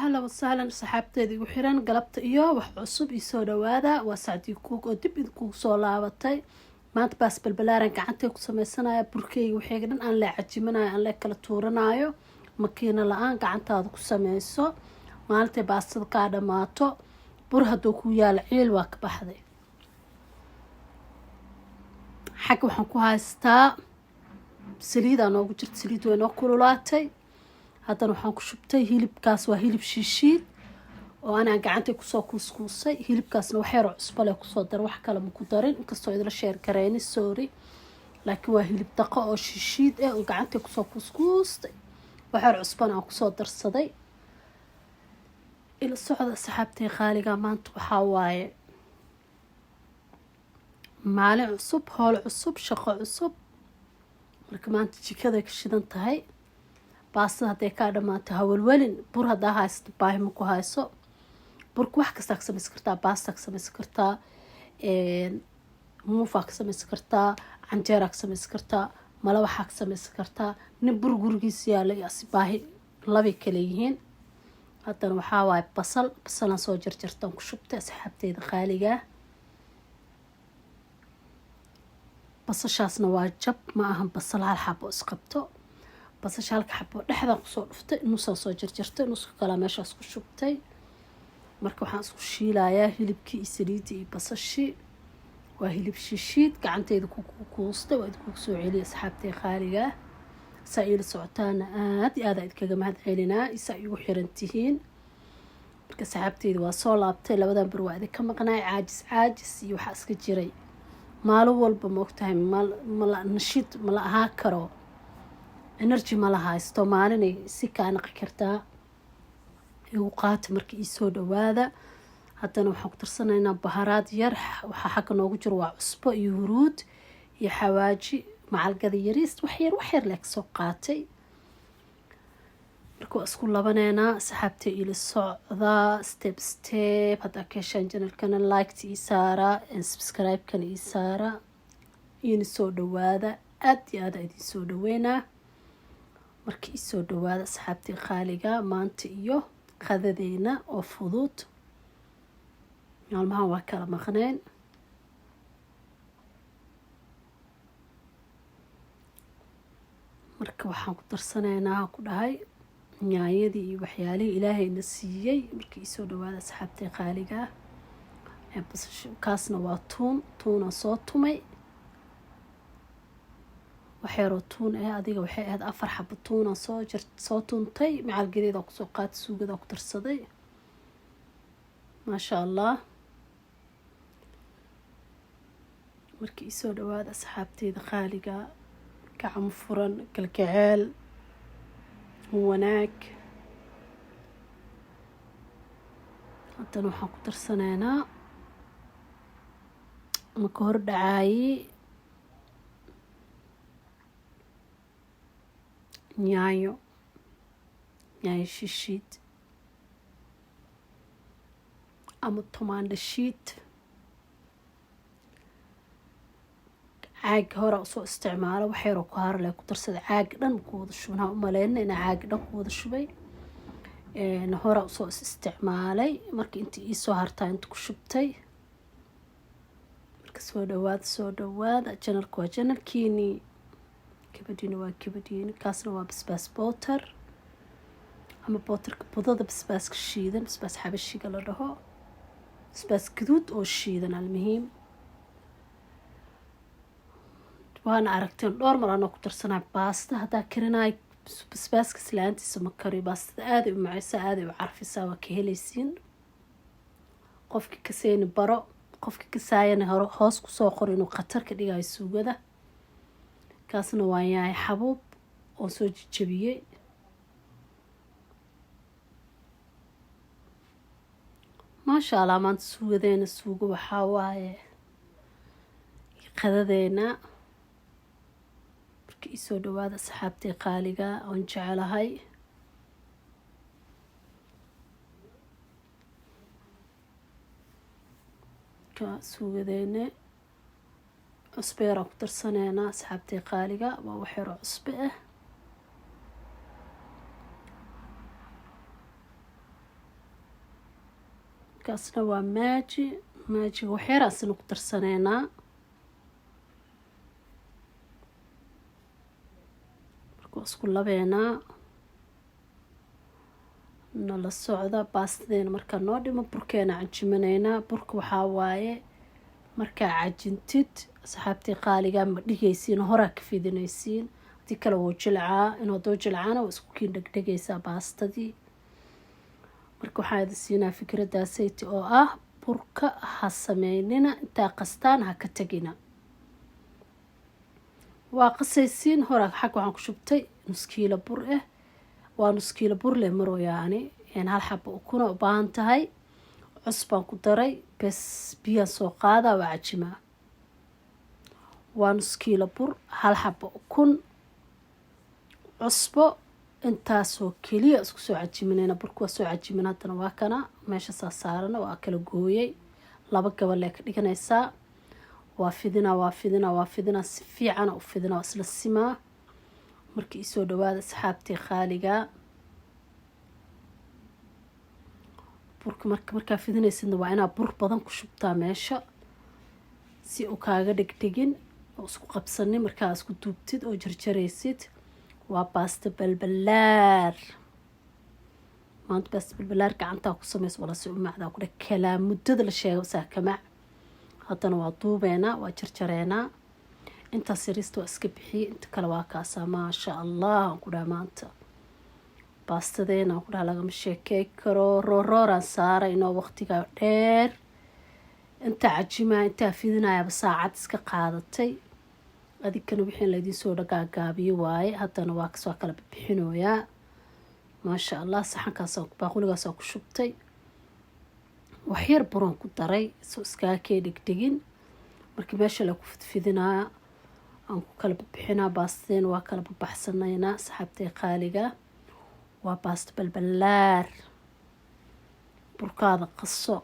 أهلا وسهلا صحابتي وحيران قلبت إياه وح عصب يسود هذا وسعدي كوك ودب كوك صلابتي ما تباس بالبلارن قعدتي قسمي سنة بركي وحيقدن أن لا عجمنا أن لا كلا تورنايو مكينا الآن قعدت هذا قسمي سو مالتي باس القادة ماتو برها دوكو يا العيل واكبحذي حق وحن كوهايستا سليد أنا وجرت سليد وين أكلولاتي هذا وحن كشبتي هيلب كاس وهيلب شيشيد وأنا قعدت كسو كوسكوسي هيلب كاس نوحير عصبة كسو در wax kale ma ku darin inkastoo idla sheer kareen sorry laakiin waa hilib daqa oo shishiid ah oo gacanta kusoo kuskuustay waxaar cusbana aan kusoo darsaday ila socda saxaabtay qaaliga maanta waxa waaye maalin cusub hool cusub shaqo cusub marka maanta jikada ka shidan tahay baastada haday ka dhamaatay hawlwalin bur hadaa haysto baahi ma ku hayso burku wax kasta ka samaysan kartaa baasta ka samaysan kartaa muufa ka samaysan kartaa canjeera ka samaysan kartaa malawax ka samaysan kartaa nin bur gurigiisa yaala asi baahi laba kale yihiin haddana waxaa waaye basalan soo jarjartaan ku shubtay asxaabteyda qaaliga basashaasna waa jab ma ahan basal hal xabo isqabto basasha halka xabo dhexda kusoo dhuftay nuusan soo jarjartay nuuska kala meeshaas ku shubtay marka waxaan isku shiilayaa hilibkii iyo saliidii iyo basashii waa hilib shishiid gacanteyda ku kuustay waa idinku soo celiyay asxaabtay qaaliga saa ila socotaana aad iyo aad idinkaga mahad celinaa isaa igu xiran tihiin marka asxaabteyda waa soo laabtay labadan bar waa idinka maqnaay caajis iyo waxaa iska jiray maalin walba ma ogtahay mala nashid mala ahaa karo energy ma la haysto maalinay si kaa naqi kartaa igu qaata marka ii soo dhawaada haddana waxaan ku tarsanaynaa baharaad yar waxaa xagga noogu jiro waa cusbo iyo huruud iyo xawaaji macalgada yariis wax yar leeg soo qaatay marka waa isku labaneynaa saxaabtay ila socdaa step haddaa ka heshaan janalkana liketa ii saara subscribe-kana ii saara iina soo dhawaada aad iyo aad idin soo dhaweynaa marka ii soo dhawaada asxaabtay qaaliga maanta iyo qadadeena oo fudud maalmahan waa kala maqneen marka waxaan ku darsanaynaa ku dhahay nyaanyadii iyo waxyaalihii ilaahayna siiyey marka ii soo dhawaada asxaabtay qaaliga kaasna waa tuunaan soo tumay waxyaroo tuun adiga waxay ahayd 4 xabo tuunaan soo tuuntay macalgadeeda kusoo qaatay suugada ku darsaday maasha allah markii ii soo dhawaada asxaabteyda qaaliga gacmo furan kalgaceel wanaag haddana waxaan ku darsanaynaa maka hor dhacaayey nyaanyo shishiid ama tomaandho shiid caag hore usoo isticmaalo waxyaroo ku harale ku darsada caag dhan ku wada shubnaa umaleyna inaa caag dhan ku wada shubay hore usoo isticmaalay marka intii iisoo hartaa inta ku shubtay marka soo dhawaada janalka waa janalkiini kabadhiina waa kabadhiina kaasna waa basbaas bootar ama bootarka budada basbaaska shiidan basbaas xabashiga la dhaho basbaas gaduud oo shiidan almuhiim waana aragteen dhowr mar anoo ku darsanaa baasta haddaa karinaay basbaaska islaantiisa ma kariyo baastada aaday u macaysaa aaday u carfisaa waa ka helaysiin qofkii kaseyni baro qofkii kasaayana hoos kusoo qor inuu khatar ka dhigayo suugada kaasna waan yahay xabuub oo soo jijabiyey maasha allah maanta suugadeena suugo waxaa waaye qadadeena marka ii soo dhawaada asxaabtay qaaliga oon jecelahay ka suugadeena cusbe yaraan ku darsaneynaa asxaabtay qaaliga waa wax yaroo cusbe ah kaasna waa maaji. maajiga waxyar asna ku darsaneynaa. marka isku labeynaa nala socda. baastadeena markaa noo dhimo burkeena cajimaneynaa. burka waxaa waaye markaa cajintid asxaabtii qaaliga ma dhigaysiin, horaa ka fidinaysiin. hadii kale wuu jilcaa. inuu doo jilcaana waa isku kiin dhegdhegaysaa baastadii. marka waxaa idin siinaa fikradaasayt oo ah burka ha sameynina intaa qastaan ha ka tagina. waa qasaysiin. horaa xag waxaan ku shubtay nus kiilo bur ah. waa nus kiilo bur leh maro yacni hal xabo ukuna u baahan tahay. cusbaan ku daray bes biyaan soo qaadaa waa cajimaa. waa nus kiilo bur, hal xabo ukun, cusbo intaasoo keliya isku soo cajiminayna. burka waa soo cajimin. haddana waa kana meesha saa saarana waa kala gooyay. 2 gabal ee ka dhiganaysaa. waa fidinaa si fiican u fidinaa. waa isla simaa. markii isoo dhawaada asxaabtii qaaliga. burka markaa fidinaysidna waa inaa bur badan ku shubtaa meesha si uu kaaga dhegdhegin oo isku qabsanin. markaa isku duubtid oo jarjaraysid. waa baasta balbalaar. maanta baasta balbalaar gacantaa ku samaysa wala si u macdaa ku dheh kalaa muddada la sheego saa kamac. haddana waa duubeynaa, waa jarjareynaa. intaas yariista waa iska bixiyey. inta kale waa kaasaa maasha allah aan ku dhaha maanta baastadeena aan ku dhaha lagama sheekey karo. rooraan saaray inoo waqtiga dheer. intaa cajimaa intaa fidinayaaba saacad iska qaadatay. adikana wixii laydin soo dhagaagaabiyo waaye. haddana waa kasoo kala bixinooyaa maasha allah. saxankaasaan baaquligaasaan ku shubtay. waxyar buroon ku daray soo iskaga kee dhegdhegin. markii meesha la ku fidfidinaa aan ku kala bixinaa. baastadeena waa kala baxsanaynaa saxaabtay qaaliga. waa baasta balbalaar. burkaada qaso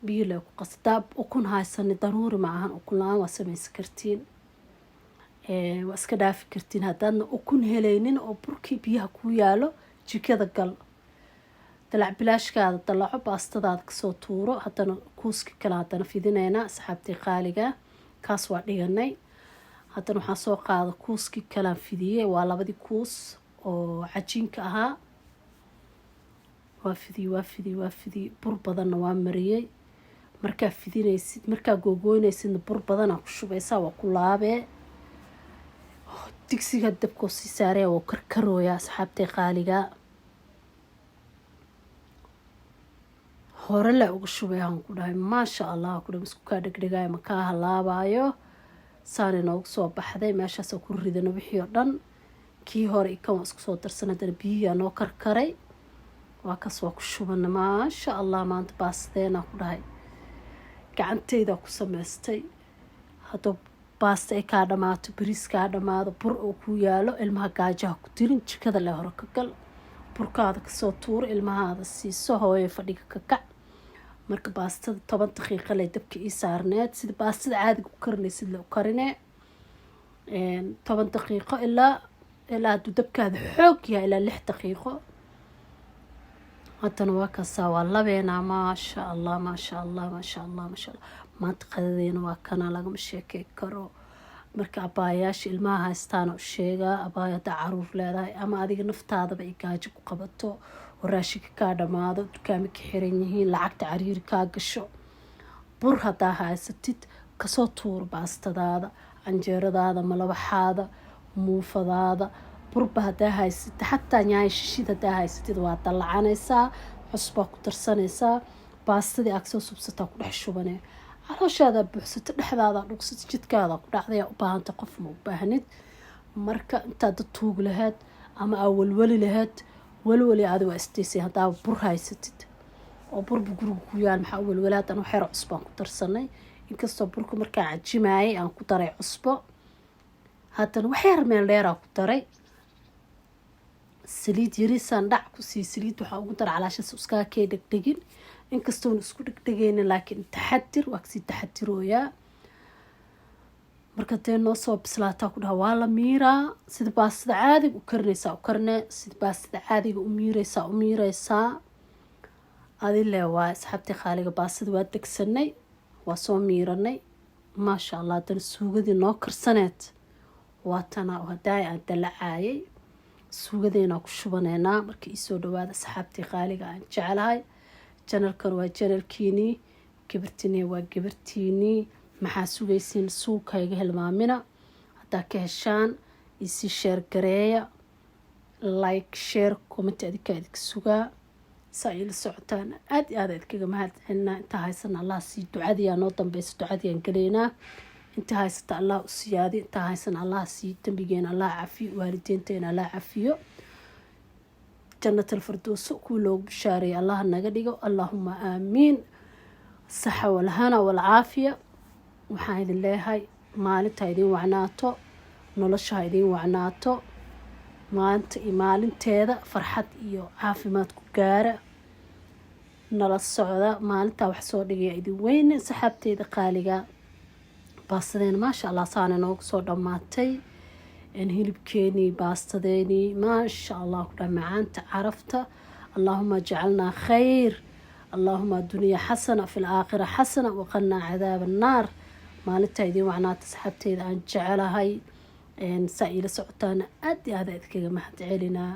biyo le ku qaso. daab ukun haysani daruuri ma ahan. ukun la-aan waa samaysan kartiin. waa iska dhaafi kartiin. haddaadna ukun helaynin oo burkii biyaha ku yaalo jikada gal. dalac bilaashkaada dalaco baastadaada kasoo tuuro. haddana kuuski kale haddana fidinaynaa asxaabtii qaaliga. kaas waa dhiganay. haddana waxaan soo qaada kuuskii kalaan fidiyey. waa 2 kuus oo cajiinka ahaa. waa fidiyey. bur badanna waa mariyey. markaa fidinaysid markaa googoynaysidna bur badanaa ku shubaysaa. waa ku laabee. digsiga dabkoo sii saaraya waa karkarooyaa asxaabtay qaaliga. hore la uga shubay aan ku dhahay maasha allah ku dhahay isku kaa dhegdhegaayo ma kaa halaabayo. saani noogu soo baxday. meeshaasoo ku ridana wixii oo dhan. kii hore ikan waa isku soo darsan. haddana biyiyaa noo karkaray. waa kaas waa ku shubana maasha allah. maanta baastadeena ku dhahay gacanteyda ku samaystay. hadduu baasta ay kaa dhamaato, bariis kaa dhamaado, bur oo ku yaalo, ilmaha gaajaha ku dirin. jikada le hore ka gal. burkaada kasoo tuuro. ilmahaada siiso. hooyo fadhiga ka kac. marka baastada 10 daqiiqo leh dabka ii saarneed. sida baastada caadiga u karinaysid le u karinee. 10 daqiiqo ilaa hadduu dabkaada xoog yahay ilaa 6 daqiiqo. haddana waa kaasaa waa labeenaa maasha allah. maanta qadadeena waa kana lagama sheekey karo. marka abaayaasha ilmaha haystaana u sheegaa. abaaya haddaa caruur leedahay ama adiga naftaadaba ay gaajo ku qabato oo raashinka kaa dhamaado, dukaamo ka xiran yihiin, lacagta cariiri kaa gasho, bur haddaa haysatid kasoo tuur baastadaada, canjeeradaada, malawaxaada, muufadaada. burba haddaa haysatid xataa nyaay shishid haddaa haysatid waa dalacanaysaa. cusbaa ku darsanaysaa. baastadii aad soo subsataa ku dhex shubanee. calooshaada buuxsato, dhexdaada dhugsato, jidkaada ku dhacday u baahanta. qof ma u baahnid. marka intaad dad tuug lahayd ama aa walwali lahayd, walwali aada waa istaysay. haddaa bur haysatid oo burba guriga ku yaal maxaa u walwali. haddana waxyar cusbaan ku darsanay. inkastoo burka markaa cajimaayay aan ku daray cusbo. haddana waxyar meel dheeraa ku daray. saliid yarisaan dhac ku sii. saliid waxaa ugu dara calaashaas iskaga kee dhegdhegin. inkastoona isku dhegdhegaynin laakiin taxadir waa kasii taxadirooyaa. marka dee noo soo bislaataa ku dhaha waa la miiraa. sida baastada caadiga u karinaysaa u karine. sida baastada caadiga u miiraysaa. adile waa asxaabtii qaaliga baasada waa degsanay waa soo miiranay maasha allah haddana suugadii noo karsaneed waatana hadaay aan dalacaayay suugadeena ku shubaneynaa markii isoo dhawaada asxaabtii qaaliga aan jeclahay janalkan waa janalkiinii gabartiini waa gabartiinii maxaa sugaysiin suugkayga hilmaamina haddaa ka heshaan isii sheer gareeya like share comment adika idinka sugaa saa ila socotaan aad iyo aad idinkaga mahadcelinaa intaa haysana allah sii ducadiyaa noo dambeysa ducadiyaan galeynaa inta haysata allah u siyaadi inta haysana allah sii dambigeena allah cafiyo waalideynteena allah cafiyo jannatul firdaws kuwa loogu bishaareeya allah naga dhigo allahuma aamiin saxa walhana walcaafiya waxaan idin leeyahay maalinta idin wacnaato nolosha idin wacnaato maanta iyo maalinteeda farxad iyo caafimaad ku gaara nala socda maalinta wax soo dhigaya idin weyne saxaabteeda qaaliga baastadeena maasha allah saana noogu soo dhammaatay hilibkeenii baastadeeni maasha allah ku dhaa macaanta carafta allahuma jacalnaa khayr allahuma dunya xasana fi laakhira xasana waqanaa cadaab annaar maalinta idin wacnaata saxaabteeda aan jecelahay saa iila socotaana aad iyo aad idinkaga mahad celinaa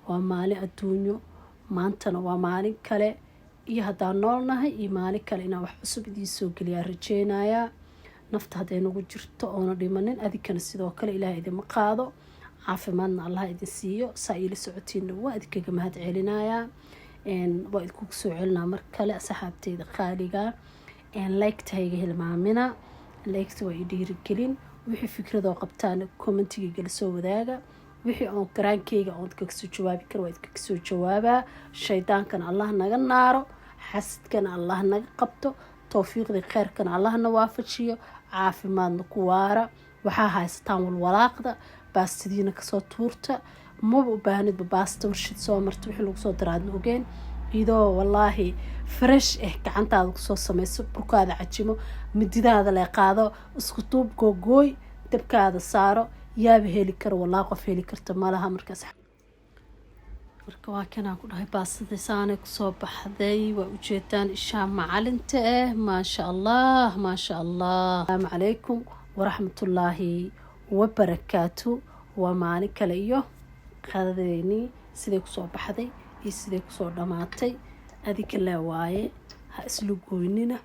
waa maalin adduunyo maantana waa maalin kale iyo haddaan noolnahay iyo maalin kale inaan wax cusub idiin soo geliyaa rajeynayaa nafta hadday nagu jirto oona dhimanin adinkana sidoo kale ilaah idinma qaado caafimaadna allah idin siiyo saa iila socotiina waa idinkaga mahad celinayaa waa idinkugu soo celinaa mar kale saxaabteyda qaaliga like-tahayga hilmaamina like-ta waa i dhiirigelin wixii fikradoo qabtaan commentiga gala soo wadaaga wixii oon garaankeyga oon idinkaga soo jawaabi kara waa idinkaga soo jawaabaa shaydaankana allah naga naaro xasidkana allah naga qabto towfiiqdii kheyrkana allahna waafajiyo caafimaadna ku waara waxaa haysataan walwalaaqda baastadiina kasoo tuurta maba u baahnidba baasta warshid soo marta wixii lagu soo daraadna ogeen idoo wallaahi fresh gacantaada kusoo samayso burkaada cajimo mididaada lee qaado isku duub googooy dabkaada saaro yaaba heli karo wallaahi qof heli karta malaha marka waa kanaan ku dhahay baastada saanay kusoo baxday waa ujeedaan ishaa macalinta maasha allah maasha allah asalaamu calaykum waraxmatullaahi wabarakaatu waa maalin kale iyo qadadeynii siday kusoo baxday iyo siday kusoo dhammaatay adinka laa waaye ha isla goynina